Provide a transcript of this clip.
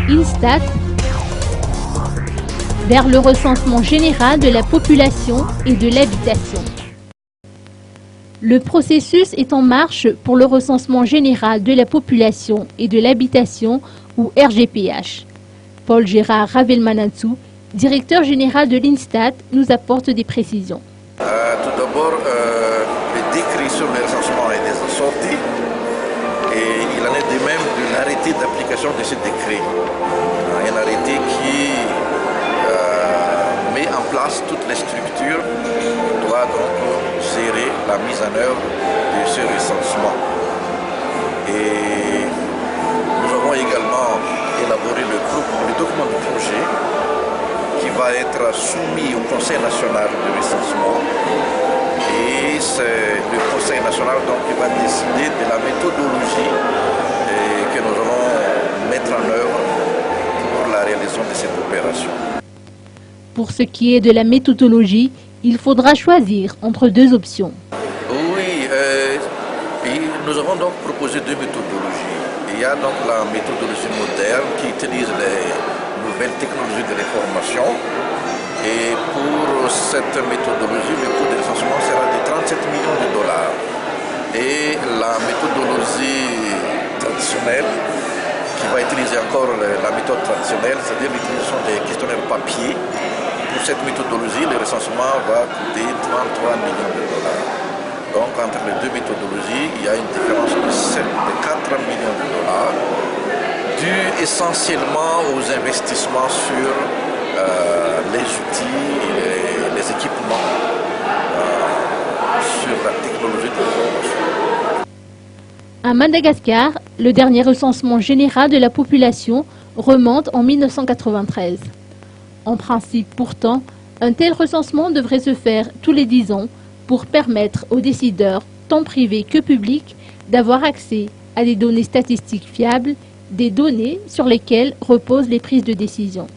INSTAT vers le recensement général de la population et de l'habitation. Le processus est en marche pour le recensement général de la population et de l'habitation, ou RGPH. Paul Gérard Ravelmanansou, directeur général de l'INSTAT, nous apporte des précisions. Tout d'abord, le décret sur le recensement est déjà sorti et il en est de même de l'arrêté d'application de ce décret. Un arrêté qui met en place toutes les structures qui doivent donc gérer la mise en œuvre de ce recensement. Et nous avons également élaboré le document de projet qui va être soumis au Conseil national de recensement. Et c'est le Conseil national donc, qui va décider de la méthodologie que nous allons mettre en œuvre pour la réalisation de cette opération. Pour ce qui est de la méthodologie, il faudra choisir entre deux options. Oui, nous avons donc proposé deux méthodologies. Il y a donc la méthodologie moderne qui utilise les nouvelles technologies de l'information. Et pour cette méthodologie, le coût de recensement sera de 37 millions de dollars. Et la méthodologie traditionnelle, qui va utiliser encore la méthode traditionnelle, c'est-à-dire l'utilisation des questionnaires papier. Pour cette méthodologie, le recensement va coûter 33 millions de dollars. Donc entre les deux méthodologies, il y a une différence de 4 millions de dollars, due essentiellement aux investissements sur les outils et les équipements, sur la technologie de l'information. À Madagascar, le dernier recensement général de la population remonte en 1993. En principe, pourtant, un tel recensement devrait se faire tous les 10 ans pour permettre aux décideurs, tant privés que publics, d'avoir accès à des données statistiques fiables, des données sur lesquelles reposent les prises de décision.